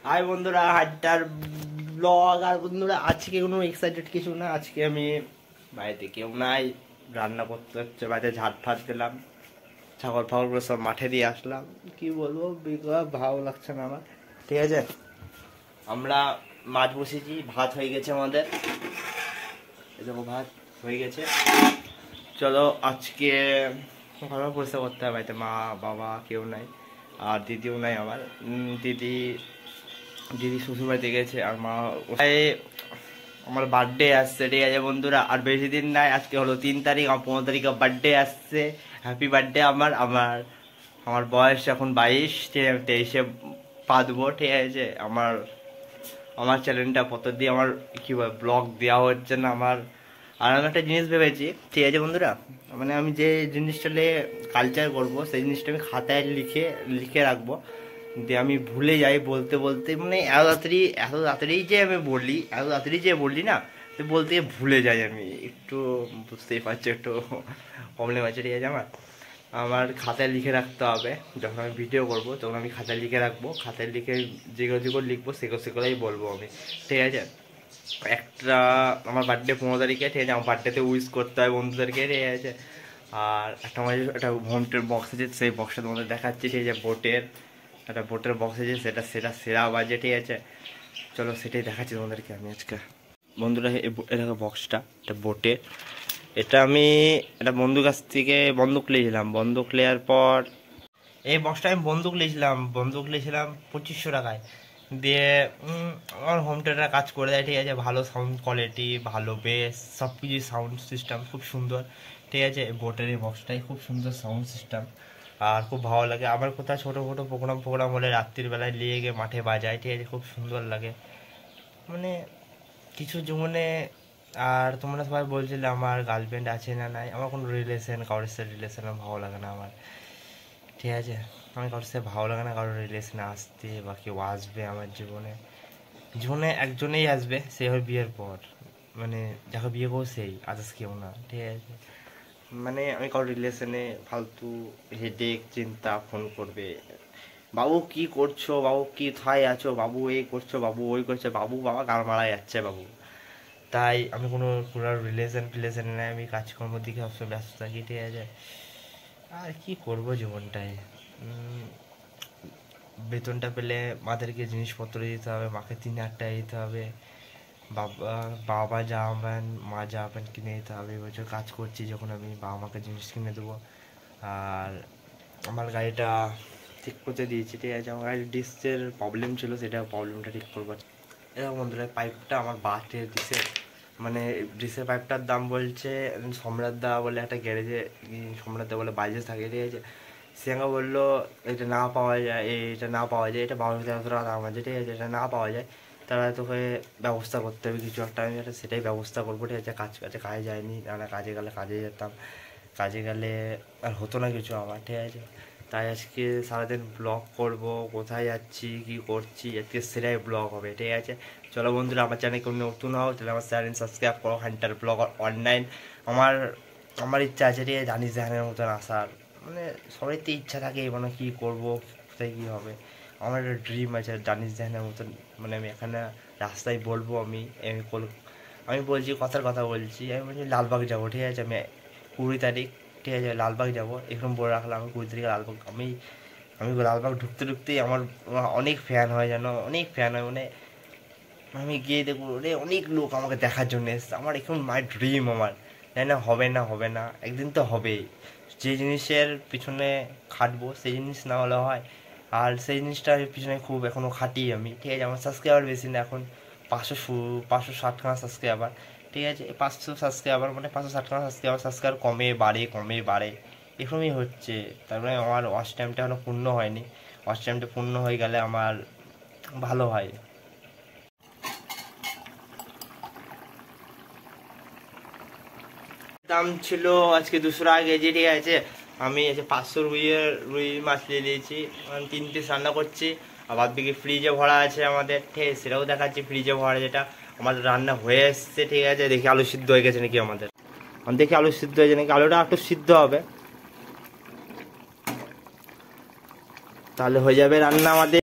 High বন্ধুরা, হাড্ডার blog. আর বন্ধুরা আজকে কোনো এক্সাইটেড কিছু না। আজকে আমি বাড়িতে কেউ নাই, রান্না করতে হচ্ছে। বাড়িতে ঝাড় ফাট দিলাম, ছাগল ফাগল করে সব মাঠে দিয়ে আসলাম। কি বলবো, ভালো লাগছে না আমার। ঠিক আছে, আমরা মাছ বসেছি, ভাত হয়ে গেছে আমাদের। দেখো ভাত হয়ে গেছে। চলো আজকে ভালো পরিষ্কার করতে হবে। বাড়িতে মা বাবা কেউ নাই, আর দিদিও নাই আমার। দিদি শ্বশুরবাড়িতে গেছে, আর মা আমার বার্থডে আসছে। ঠিক আছে বন্ধুরা, আর বেশি দিন নাই। আজকে হলো 3 তারিখ, আমার 15 তারিখে বার্থডে আসছে। হ্যাপি বার্থডে আমার। আমার বয়স এখন 22, 23-এ পা দেবো। ঠিক আছে, আমার চ্যানেলটা কত দিয়ে আমার কি বলে ব্লগ দেওয়া হচ্ছে না আমার। আর আমি একটা জিনিস ভেবেছি, ঠিক আছে বন্ধুরা, মানে আমি যে জিনিসটা নিয়ে কালচার করবো সেই জিনিসটা আমি খাতায় লিখে রাখবো। দিয়ে আমি ভুলে যাই বলতে বলতে, মানে এত তাড়াতাড়ি যে বললি না, তো বলতে ভুলে যাই আমি। একটু বুঝতেই পারছি, একটু প্রবলেম আছে। ঠিক আছে, আমার খাতায় লিখে রাখতে হবে। যখন আমি ভিডিও করবো তখন আমি খাতায় লিখে রাখবো। খাতায় লিখে যেগুলো লিখবো সেগুলোই বলবো আমি। ঠিক আছে, একটা আমার বার্থডে 15 তারিখে। ঠিক আছে, আমার বার্থডেতে উইশ করতে হয় বন্ধুদেরকে। ঠিক আছে, আর একটা হোমটের বক্স আছে, সেই বক্সটা তোমাদের দেখাচ্ছি। ঠিক আছে, বোটের বক্স আছে, সেটা সেরা বাজে। ঠিক আছে, চলো সেটাই দেখাচ্ছি তোমাদেরকে আমি আজকে। বন্ধুরা এটা বক্সটা, এটা বোটের। এটা আমি একটা বন্ধুর কাছ থেকে বন্দুক নিয়েছিলাম। বন্দুক নেওয়ার পর এই বক্সটা আমি বন্দুক নিয়েছিলাম 2500 টাকায় দিয়ে। আমার হোম থিয়েটার কাজ করে দেয়। ঠিক আছে, ভালো সাউন্ড কোয়ালিটি, ভালো বেস, সব কিছু সাউন্ড সিস্টেম খুব সুন্দর। ঠিক আছে, বোটের এই বক্সটাই খুব সুন্দর সাউন্ড সিস্টেম, আর খুব ভালো লাগে। আবার কোথাও ছোটো ছোটো প্রোগ্রাম হলে রাত্রির বেলায় নিয়ে গিয়ে মাঠে বাজায়। ঠিক আছে, খুব সুন্দর লাগে মানে কিছু জীবনে। আর তোমরা সবাই বলছিলে আমার গার্লফ্রেন্ড আছে না নাই। আমার কোনো কারোর সাথে রিলেশন ভালো লাগে না আমার। ঠিক আছে, আমি কারোর সাথে ভালো লাগে না কারোর রিলেশনে আসতে, বা কেউ আসবে আমার জীবনে একজনেই আসবে, সে হবে বিয়ের পর। মানে যাকে বিয়ে করবো সেই, আদার্স কেউ না। ঠিক আছে, মানে আমি কারোর রিলেশনে ফালতু হেডেক চিন্তা, ফোন করবে, বাবু কি করছো, বাবু কি কোথায় আছো, বাবু এই করছো, বাবু ওই করছে, বাবা গাল মারা যাচ্ছে বাবু। তাই আমি কোনো রিলেশনে নেই। আমি কাজকর্মের দিকে সবসময় ব্যস্ত থাকি। ঠিক আছে, আর কি করবো জীবনটায়। বেতনটা পেলে মাদেরকে জিনিসপত্র দিতে হবে, মাকে 3000 টাকা দিতে হবে, বাবা জামা প্যান্ট, মা জামা প্যান্ট কিনে দিতে হবে। এবছর কাজ করছি যখন আমি বাবা মাকে জিনিস কিনে দেবো। আর আমার গাড়িটা ঠিক করতে দিয়েছি। ঠিক আছে, আমার গাড়ির ডিস্কের প্রবলেম ছিল, প্রবলেমটা ঠিক করবো। এরকম বন্ধুরা, পাইপটা আমার বাটের মানে ডিসের পাইপটার দাম বলছে সম্রাটদা বলে একটা গ্যারেজে, সম্রাটদা বলে বাইজে থাকে। ঠিক আছে, সে আমাকে বললো এটা না পাওয়া যায়, এটা 1200-1300 টাকা দাম আছে। ঠিক আছে, এটা না পাওয়া যায়, তারা তোকে ব্যবস্থা করতে হবে কিছু একটা। আমি সেটাই ব্যবস্থা করবো। ঠিক আছে, কাজে যায়নি, কাজে গেলে কাজে যেতাম, কাজে গেলে আর হতো না কিছু আমার। ঠিক আছে, তাই আজকে সারাদিন ব্লগ করব, কোথায় যাচ্ছি কি করছি, আজকে সেটাই ব্লগ হবে। ঠিক আছে, চলো বন্ধুরা, আমার চ্যানেল কোনো নতুন হও তাহলে আমার চ্যানেল সাবস্ক্রাইব করো, হান্টার ব্লগ অনলাইন। আমার ইচ্ছা আছে, ঠিক আছে, জানিস জাহানের মতন আসার। মানে সবাই তো ইচ্ছা থাকে, মানে কী করবো, কোথায় কী হবে। আমার একটা ড্রিম আছে জানিস জাহানের মতন। মানে আমি এখানে রাস্তায় বলবো, আমি বলছি কথা বলছি, আমি বলছি লালবাগ যাবো। ঠিক আছে, আমি 20 তারিখ, ঠিক আছে, লালবাগ যাবো। এখন বলে রাখলাম আমি 20 তারিখে লালবাগ। আমি লালবাগ ঢুকতেই আমার অনেক ফ্যান হয়, যেন অনেক ফ্যান হয়। মানে আমি গিয়ে দেখবো রে, অনেক লোক আমাকে দেখার জন্য এসছে। আমার এখন মাই ড্রিম, আমার জানি না হবে না, একদিন তো হবেই। যে জিনিসের পিছনে খাটবো সেই জিনিস না হলে হয়। আর সেই জিনিসটার পিছনে খুব এখনও খাটি আমি। ঠিক আছে, আমার সাবস্ক্রাইবার বেশি না এখন, 560খানা সাবস্ক্রাইবার। ঠিক আছে, 500 সাবস্ক্রাইবার মানে 560খানা সাবস্ক্রাইবার কমে বাড়ে এরকমই হচ্ছে। তারপরে আমার ওয়াচ টাইমটা এখনও পূর্ণ হয়নি। ওয়াচ টাইমটা পূর্ণ হয়ে গেলে আমার ভালো হয়। দাম ছিল আজকে 200 টাকা কেজি। ঠিক আছে, আমি 500 রুই মাছ নিয়ে নিয়েছি, 3 পিস রান্না করছি। আর বাদ বাকি ফ্রিজে ভরা আছে আমাদের। ঠিক আছে, সেটাও দেখাচ্ছি ফ্রিজে ভরা, যেটা আমাদের রান্না হয়ে এসছে। ঠিক আছে, দেখি আলু সিদ্ধ হয়ে গেছে নাকি আমাদের। দেখি আলু সিদ্ধ হয়েছে নাকি, আলুটা একটু সিদ্ধ হবে, তাহলে হয়ে যাবে রান্না আমাদের।